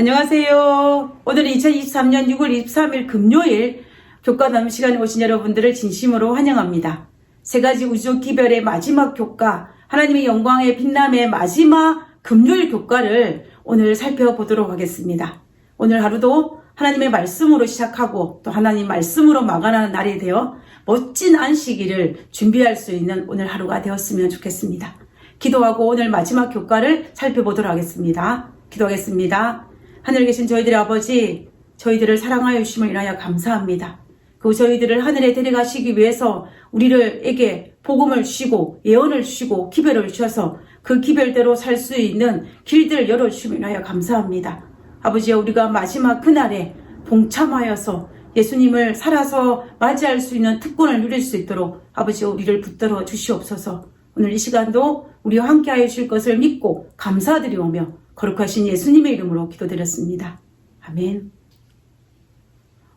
안녕하세요. 오늘은 2023년 6월 23일 금요일 교과 나눔 시간에 오신 여러분들을 진심으로 환영합니다. 세 가지 우주 기별의 마지막 교과, 하나님의 영광의 빛남의 마지막 금요일 교과를 오늘 살펴보도록 하겠습니다. 오늘 하루도 하나님의 말씀으로 시작하고 또 하나님 말씀으로 마감하는 날이 되어 멋진 안식일을 준비할 수 있는 오늘 하루가 되었으면 좋겠습니다. 기도하고 오늘 마지막 교과를 살펴보도록 하겠습니다. 기도하겠습니다. 하늘에 계신 저희들의 아버지, 저희들을 사랑하여 주심을 인하여 감사합니다. 그 저희들을 하늘에 데려가시기 위해서 우리에게 복음을 주시고 예언을 주시고 기별을 주셔서 그 기별대로 살 수 있는 길들을 열어주심을 인하여 감사합니다. 아버지여, 우리가 마지막 그날에 동참하여서 예수님을 살아서 맞이할 수 있는 특권을 누릴 수 있도록 아버지여, 우리를 붙들어 주시옵소서. 오늘 이 시간도 우리와 함께하여 주실 것을 믿고 감사드리오며 거룩하신 예수님의 이름으로 기도드렸습니다. 아멘.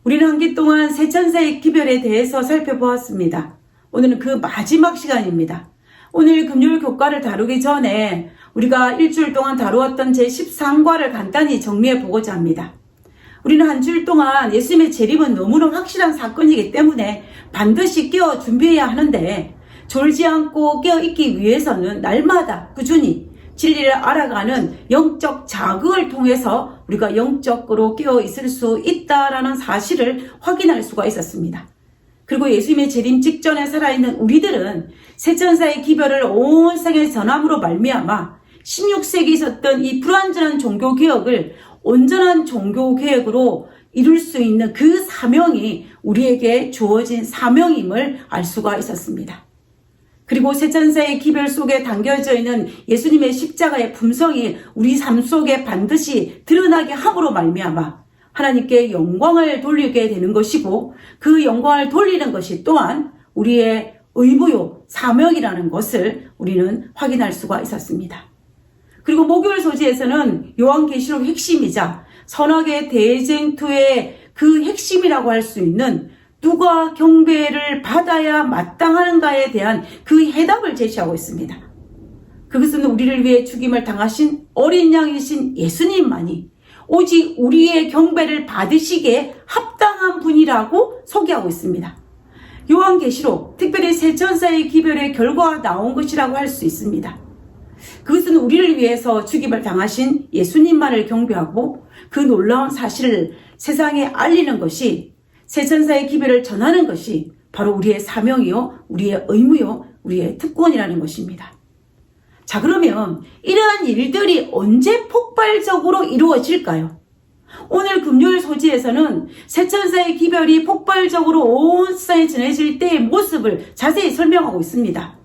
우리는 한 기 동안 세 천사의 기별에 대해서 살펴보았습니다. 오늘은 그 마지막 시간입니다. 오늘 금요일 교과를 다루기 전에 우리가 일주일 동안 다루었던 제13과를 간단히 정리해 보고자 합니다. 우리는 한 주일 동안 예수님의 재림은 너무나 확실한 사건이기 때문에 반드시 깨어 준비해야 하는데, 졸지 않고 깨어있기 위해서는 날마다 꾸준히 진리를 알아가는 영적 자극을 통해서 우리가 영적으로 깨어 있을 수 있다라는 사실을 확인할 수가 있었습니다. 그리고 예수님의 재림 직전에 살아있는 우리들은 세천사의 기별을 온 세계에 전함으로 말미암아 16세기에 있었던 이 불완전한 종교개혁을 온전한 종교개혁으로 이룰 수 있는 그 사명이 우리에게 주어진 사명임을 알 수가 있었습니다. 그리고 세천사의 기별 속에 담겨져 있는 예수님의 십자가의 품성이 우리 삶 속에 반드시 드러나게 함으로 말미암아 하나님께 영광을 돌리게 되는 것이고, 그 영광을 돌리는 것이 또한 우리의 의무요 사명이라는 것을 우리는 확인할 수가 있었습니다. 그리고 목요일 소지에서는 요한계시록 핵심이자 선악의 대쟁투의 그 핵심이라고 할 수 있는 누가 경배를 받아야 마땅하는가에 대한 그 해답을 제시하고 있습니다. 그것은 우리를 위해 죽임을 당하신 어린 양이신 예수님만이 오직 우리의 경배를 받으시기에 합당한 분이라고 소개하고 있습니다. 요한계시록, 특별히 세천사의 기별의 결과가 나온 것이라고 할 수 있습니다. 그것은 우리를 위해서 죽임을 당하신 예수님만을 경배하고 그 놀라운 사실을 세상에 알리는 것이, 세천사의 기별을 전하는 것이 바로 우리의 사명이요, 우리의 의무요, 우리의 특권이라는 것입니다. 자, 그러면 이러한 일들이 언제 폭발적으로 이루어질까요? 오늘 금요일 소지에서는 세천사의 기별이 폭발적으로 온 세상에 전해질 때의 모습을 자세히 설명하고 있습니다.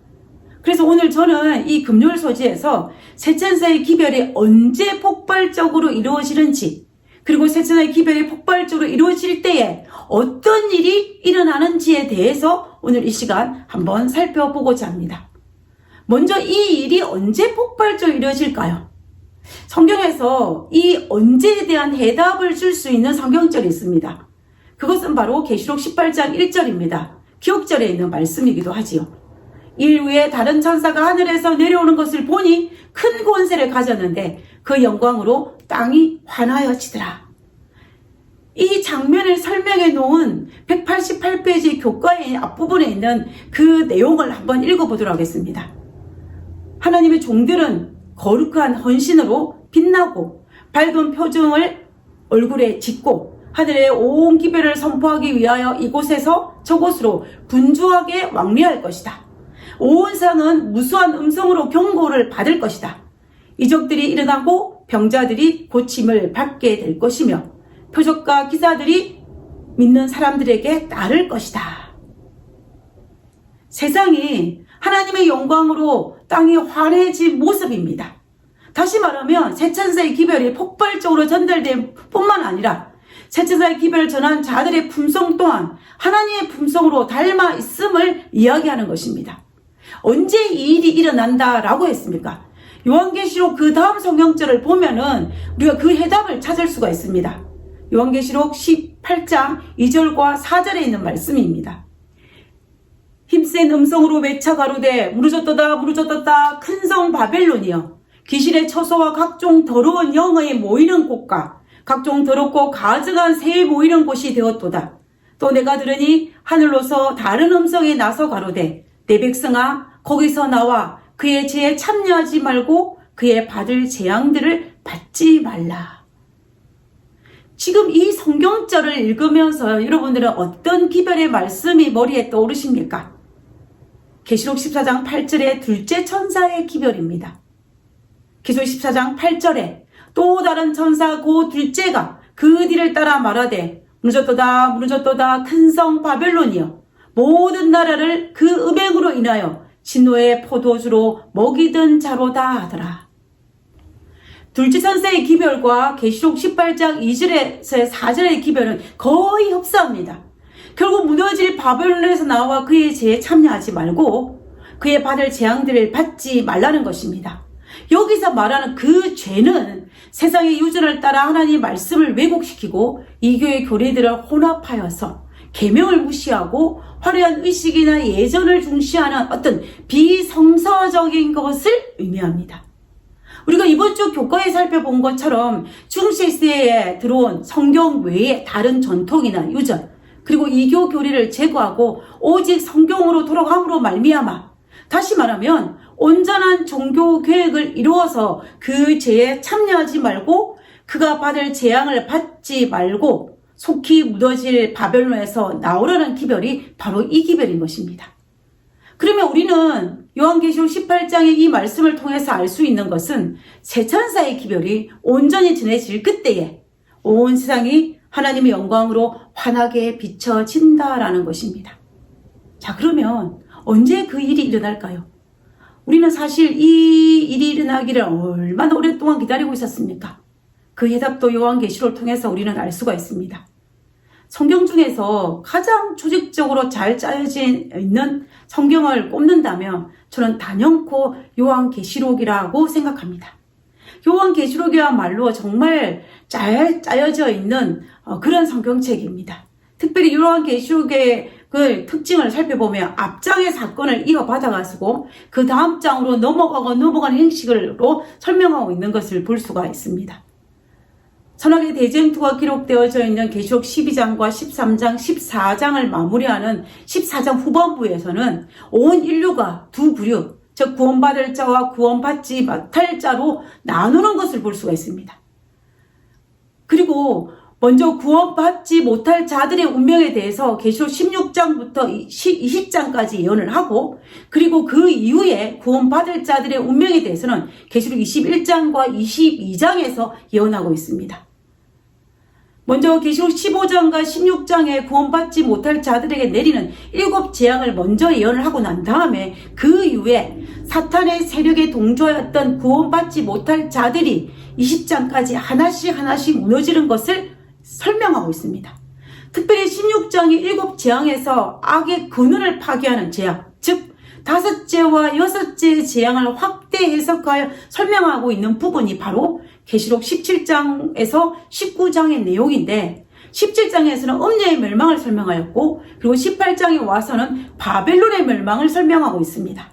그래서 오늘 저는 이 금요일 소지에서 세천사의 기별이 언제 폭발적으로 이루어지는지, 그리고 세천사의 기별이 폭발적으로 이루어질 때에 어떤 일이 일어나는지에 대해서 오늘 이 시간 한번 살펴보고자 합니다. 먼저 이 일이 언제 폭발적으로 이루어질까요? 성경에서 이 언제에 대한 해답을 줄 수 있는 성경절이 있습니다. 그것은 바로 계시록 18장 1절입니다. 기억절에 있는 말씀이기도 하지요. 일 후에 다른 천사가 하늘에서 내려오는 것을 보니 큰 권세를 가졌는데 그 영광으로 땅이 환하여지더라. 이 장면을 설명해 놓은 188페이지 교과의 앞부분에 있는 그 내용을 한번 읽어보도록 하겠습니다. 하나님의 종들은 거룩한 헌신으로 빛나고 밝은 표정을 얼굴에 짓고 하늘의 온 기별을 선포하기 위하여 이곳에서 저곳으로 분주하게 왕래할 것이다. 온 세상은 무수한 음성으로 경고를 받을 것이다. 이적들이 일어나고 병자들이 고침을 받게 될 것이며 표적과 기사들이 믿는 사람들에게 따를 것이다. 세상이 하나님의 영광으로 땅이 환해진 모습입니다. 다시 말하면 세천사의 기별이 폭발적으로 전달된 뿐만 아니라 세천사의 기별을 전한 자들의 품성 또한 하나님의 품성으로 닮아 있음을 이야기하는 것입니다. 언제 이 일이 일어난다라고 했습니까? 요한계시록 그 다음 성경절을 보면은 우리가 그 해답을 찾을 수가 있습니다. 요한계시록 18장 2절과 4절에 있는 말씀입니다. 힘센 음성으로 외쳐 가로되 무너졌도다 무너졌도다 큰 성 바벨론이여, 귀신의 처소와 각종 더러운 영의 모이는 곳과 각종 더럽고 가증한 새 모이는 곳이 되었도다. 또 내가 들으니 하늘로서 다른 음성이 나서 가로되 내 백성아 거기서 나와 그의 죄에 참여하지 말고 그의 받을 재앙들을 받지 말라. 지금 이 성경절을 읽으면서 여러분들은 어떤 기별의 말씀이 머리에 떠오르십니까? 계시록 14장 8절의 둘째 천사의 기별입니다. 계시록 14장 8절에 또 다른 천사 그 둘째가 그 뒤를 따라 말하되 무너졌도다 무너졌도다 큰 성 바벨론이여 모든 나라를 그 음행으로 인하여 진노의 포도주로 먹이던 자로다 하더라. 둘째 천사의 기별과 계시록 18장 2절에서 4절의 기별은 거의 흡사합니다. 결국 무너질 바벨론에서 나와 그의 죄에 참여하지 말고 그의 받을 재앙들을 받지 말라는 것입니다. 여기서 말하는 그 죄는 세상의 유전을 따라 하나님의 말씀을 왜곡시키고 이교의 교리들을 혼합하여서 계명을 무시하고 화려한 의식이나 예전을 중시하는 어떤 비성서적인 것을 의미합니다. 우리가 이번 주 교과에 살펴본 것처럼 중세시대에 들어온 성경 외에 다른 전통이나 유전 그리고 이교 교리를 제거하고 오직 성경으로 돌아감으로 말미암아 다시 말하면 온전한 종교 계획을 이루어서 그 죄에 참여하지 말고 그가 받을 재앙을 받지 말고 속히 무너질 바벨론에서 나오라는 기별이 바로 이 기별인 것입니다. 그러면 우리는 요한계시록 18장의 이 말씀을 통해서 알 수 있는 것은 새 천사의 기별이 온전히 전해질 그때에 온 세상이 하나님의 영광으로 환하게 비춰진다라는 것입니다. 자, 그러면 언제 그 일이 일어날까요? 우리는 사실 이 일이 일어나기를 얼마나 오랫동안 기다리고 있었습니까? 그 해답도 요한계시록을 통해서 우리는 알 수가 있습니다. 성경 중에서 가장 조직적으로 잘 짜여진 있는 성경을 꼽는다면 저는 단연코 요한계시록이라고 생각합니다. 요한계시록이야말로 정말 잘 짜여져 있는 그런 성경책입니다. 특별히 요한계시록의 그 특징을 살펴보면 앞장의 사건을 이어받아가지고 그 다음 장으로 넘어가는 행식으로 설명하고 있는 것을 볼 수가 있습니다. 선악의 대쟁투가 기록되어져 있는 계시록 12장과 13장, 14장을 마무리하는 14장 후반부에서는 온 인류가 두 부류, 즉 구원받을 자와 구원받지 못할 자로 나누는 것을 볼 수가 있습니다. 그리고 먼저 구원받지 못할 자들의 운명에 대해서 계시록 16장부터 20장까지 예언을 하고 그리고 그 이후에 구원받을 자들의 운명에 대해서는 계시록 21장과 22장에서 예언하고 있습니다. 먼저 계시록 15장과 16장에 구원받지 못할 자들에게 내리는 7 재앙을 먼저 예언을 하고 난 다음에 그 이후에 사탄의 세력에 동조하였던 구원받지 못할 자들이 20장까지 하나씩 무너지는 것을 설명하고 있습니다. 특별히 16장의 7 재앙에서 악의 근원을 파괴하는 재앙, 즉 5째와 6째의 재앙을 확대 해석하여 설명하고 있는 부분이 바로 계시록 17장에서 19장의 내용인데 17장에서는 음녀의 멸망을 설명하였고 그리고 18장에 와서는 바벨론의 멸망을 설명하고 있습니다.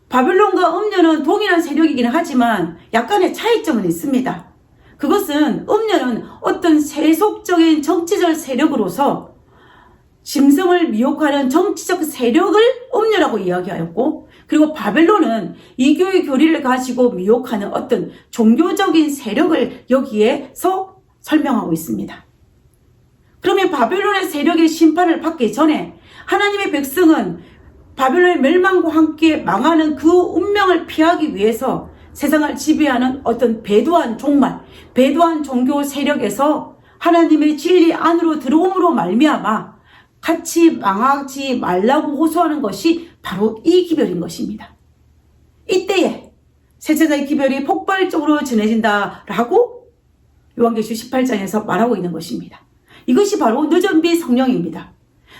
바벨론과 음녀는 동일한 세력이긴 하지만 약간의 차이점은 있습니다. 그것은 음녀는 어떤 세속적인 정치적 세력으로서 짐승을 미혹하는 정치적 세력을 음녀라고 이야기하였고 그리고 바벨론은 이교의 교리를 가지고 미혹하는 어떤 종교적인 세력을 여기에서 설명하고 있습니다. 그러면 바벨론의 세력의 심판을 받기 전에 하나님의 백성은 바벨론의 멸망과 함께 망하는 그 운명을 피하기 위해서 세상을 지배하는 어떤 배도한 종말, 배도한 종교 세력에서 하나님의 진리 안으로 들어옴으로 말미암아 같이 망하지 말라고 호소하는 것이 바로 이 기별인 것입니다. 이때에 셋째의 기별이 폭발적으로 전해진다라고 요한계시록 18장에서 말하고 있는 것입니다. 이것이 바로 늦은비 성령입니다.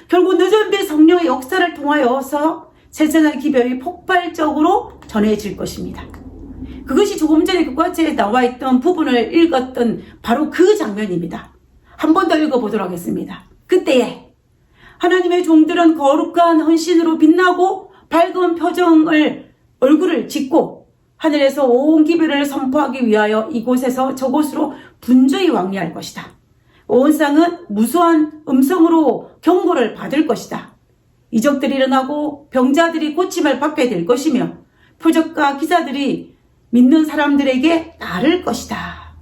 결국 늦은비 성령의 역사를 통하여서 셋째의 기별이 폭발적으로 전해질 것입니다. 그것이 조금 전에 교과서에 나와 있던 부분을 읽었던 바로 그 장면입니다. 한 번 더 읽어보도록 하겠습니다. 그때에 하나님의 종들은 거룩한 헌신으로 빛나고 밝은 얼굴을 짓고 하늘에서 온 기별을 선포하기 위하여 이곳에서 저곳으로 분주히 왕래할 것이다. 온 땅은 무수한 음성으로 경고를 받을 것이다. 이적들이 일어나고 병자들이 고침을 받게 될 것이며 표적과 기사들이 믿는 사람들에게 따를 것이다.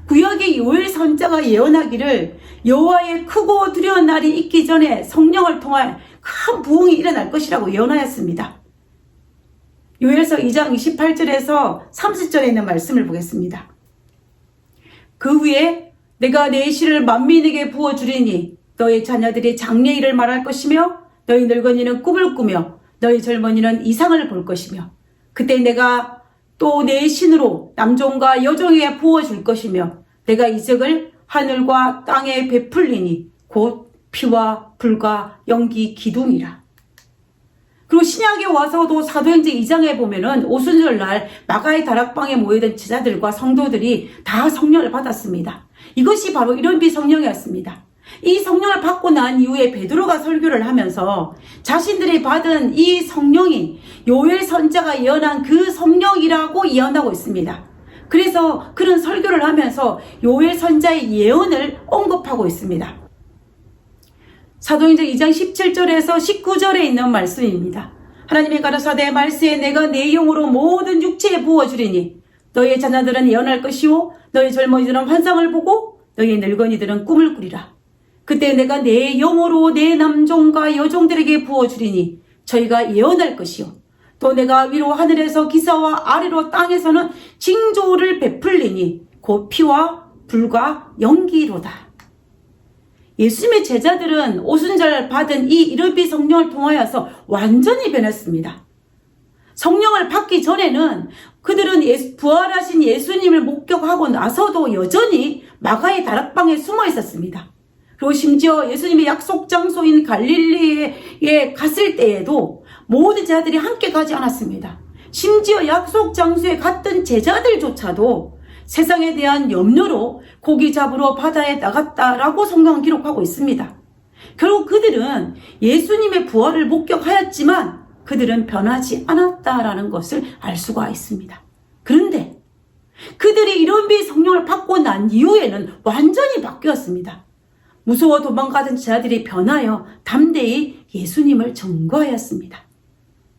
구약의 요엘 선자가 예언하기를 여호와의 크고 두려운 날이 있기 전에 성령을 통한 큰 부흥이 일어날 것이라고 예언하였습니다. 요엘서 2장 28절에서 30절에 있는 말씀을 보겠습니다. 그 후에 내가 내 시를 만민에게 부어주리니 너희 자녀들이 장래일을 말할 것이며 너희 늙은이는 꿈을 꾸며 너희 젊은이는 이상을 볼 것이며 그때 내가 또 내 신으로 남종과 여종에게 부어줄 것이며 내가 이적을 하늘과 땅에 베풀리니 곧 피와 불과 연기 기둥이라. 그리고 신약에 와서도 사도행전 2장에 보면은 오순절날 마가의 다락방에 모여든 제자들과 성도들이 다 성령을 받았습니다. 이것이 바로 이른비 성령이었습니다. 이 성령을 받고 난 이후에 베드로가 설교를 하면서 자신들이 받은 이 성령이 요엘 선자가 예언한 그 성령이라고 예언하고 있습니다. 그래서 그런 설교를 하면서 요엘 선자의 예언을 언급하고 있습니다. 사도행전 2장 17절에서 19절에 있는 말씀입니다. 하나님이 가라사대 말세에 내가 내 영으로 모든 육체에 부어주리니 너희의 자녀들은 예언할 것이요 너희 젊은이들은 환상을 보고 너희 늙은이들은 꿈을 꾸리라. 그때 내가 내 영으로 내 남종과 여종들에게 부어주리니 저희가 예언할 것이요 또 내가 위로 하늘에서 기사와 아래로 땅에서는 징조를 베풀리니 곧 피와 불과 연기로다. 예수님의 제자들은 오순절 받은 이 이른비 성령을 통하여서 완전히 변했습니다. 성령을 받기 전에는 그들은 부활하신 예수님을 목격하고 나서도 여전히 마가의 다락방에 숨어 있었습니다. 그리고 심지어 예수님의 약속 장소인 갈릴리에 갔을 때에도 모든 제자들이 함께 가지 않았습니다. 심지어 약속 장소에 갔던 제자들조차도 세상에 대한 염려로 고기 잡으러 바다에 나갔다라고 성경은 기록하고 있습니다. 결국 그들은 예수님의 부활을 목격하였지만 그들은 변하지 않았다라는 것을 알 수가 있습니다. 그런데 그들이 이른비 성령을 받고 난 이후에는 완전히 바뀌었습니다. 무서워 도망가던 제자들이 변하여 담대히 예수님을 전거하였습니다.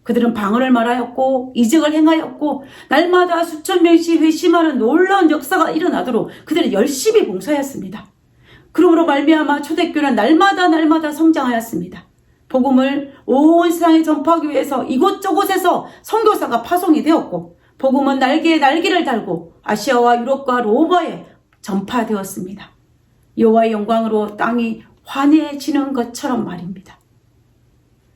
그들은 방언을 말하였고 이적을 행하였고 날마다 수천 명씩 회심하는 놀라운 역사가 일어나도록 그들은 열심히 봉사하였습니다. 그러므로 말미암아 초대교회는 날마다 성장하였습니다. 복음을 온 세상에 전파하기 위해서 이곳저곳에서 선교사가 파송이 되었고 복음은 날개에 날개를 달고 아시아와 유럽과 로마에 전파되었습니다. 여호와의 영광으로 땅이 환해지는 것처럼 말입니다.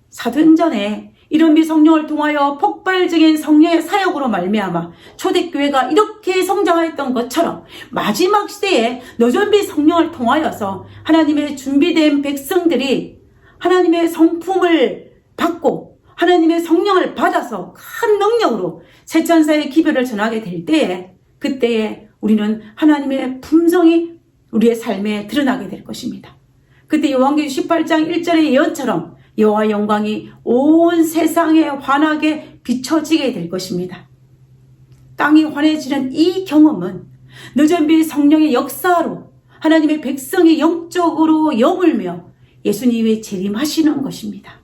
사도행전에 이른비 성령을 통하여 폭발적인 성령의 사역으로 말미암아 초대교회가 이렇게 성장하였던 것처럼 마지막 시대에 너전비 성령을 통하여서 하나님의 준비된 백성들이 하나님의 성품을 받고 하나님의 성령을 받아서 큰 능력으로 세천사의 기별을 전하게 될 때에 그때에 우리는 하나님의 품성이 우리의 삶에 드러나게 될 것입니다. 그때 요한계시록 18장 1절의 예언처럼 여호와의 영광이 온 세상에 환하게 비춰지게 될 것입니다. 땅이 환해지는 이 경험은 너전비 성령의 역사로 하나님의 백성이 영적으로 여물며 예수님이 재림하시는 것입니다.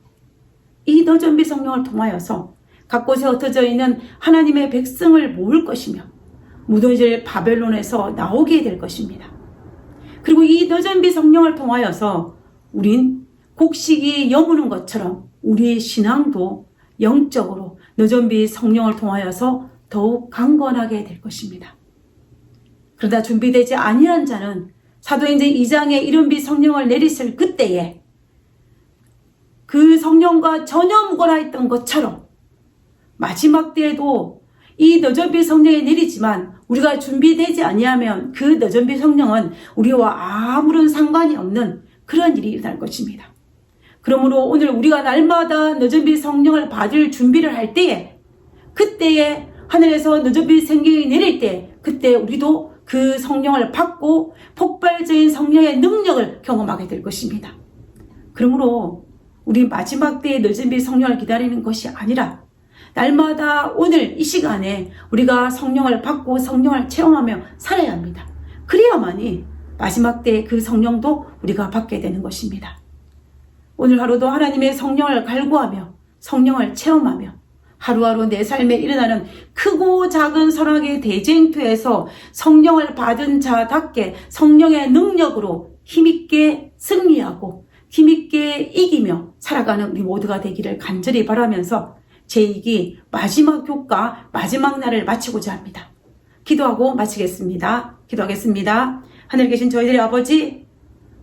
이 너전비 성령을 통하여서 각 곳에 흩어져 있는 하나님의 백성을 모을 것이며 무너질 바벨론에서 나오게 될 것입니다. 그리고 이 너전비 성령을 통하여서 우린 곡식이 여무는 것처럼 우리의 신앙도 영적으로 너전비 성령을 통하여서 더욱 강건하게 될 것입니다. 그러다 준비되지 아니한 자는 사도행전 2장에 이른비 성령을 내리실 그때에 그 성령과 전혀 무관하였던 것처럼 마지막 때에도 이 너전비 성령이 내리지만 우리가 준비되지 아니하면 그 너전비 성령은 우리와 아무런 상관이 없는 그런 일이 일어날 것입니다. 그러므로 오늘 우리가 날마다 너전비 성령을 받을 준비를 할 때에 그때에 하늘에서 너전비 성령이 내릴 때 그때 우리도 그 성령을 받고 폭발적인 성령의 능력을 경험하게 될 것입니다. 그러므로 우리 마지막 때에 너전비 성령을 기다리는 것이 아니라 날마다 오늘 이 시간에 우리가 성령을 받고 성령을 체험하며 살아야 합니다. 그래야만이 마지막 때 그 성령도 우리가 받게 되는 것입니다. 오늘 하루도 하나님의 성령을 갈구하며 성령을 체험하며 하루하루 내 삶에 일어나는 크고 작은 선악의 대쟁투에서 성령을 받은 자답게 성령의 능력으로 힘있게 승리하고 힘있게 이기며 살아가는 우리 모두가 되기를 간절히 바라면서 제2기 마지막 교과 마지막 날을 마치고자 합니다. 기도하고 마치겠습니다. 기도하겠습니다. 하늘에 계신 저희들의 아버지,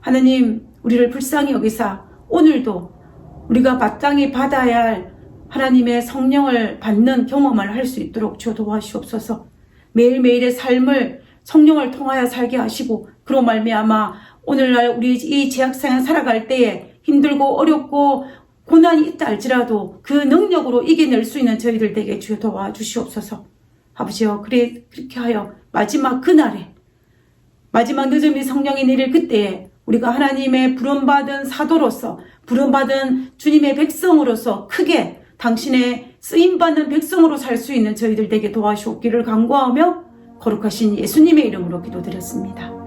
하나님 우리를 불쌍히 여기사 오늘도 우리가 마땅히 받아야 할 하나님의 성령을 받는 경험을 할 수 있도록 주여 도와주시옵소서. 매일매일의 삶을 성령을 통하여 살게 하시고 그로 말미암아 오늘날 우리 이 제약생활 살아갈 때에 힘들고 어렵고 고난이 있다 할지라도 그 능력으로 이겨낼 수 있는 저희들 되게 주여 도와주시옵소서. 아버지여, 그렇게 하여 마지막 그날에 마지막 늦음이 성령이 내릴 그때에 우리가 하나님의 부름받은 사도로서 부름받은 주님의 백성으로서 크게 당신의 쓰임받는 백성으로 살 수 있는 저희들 되게 도와주옵기를 간구하며 거룩하신 예수님의 이름으로 기도드렸습니다.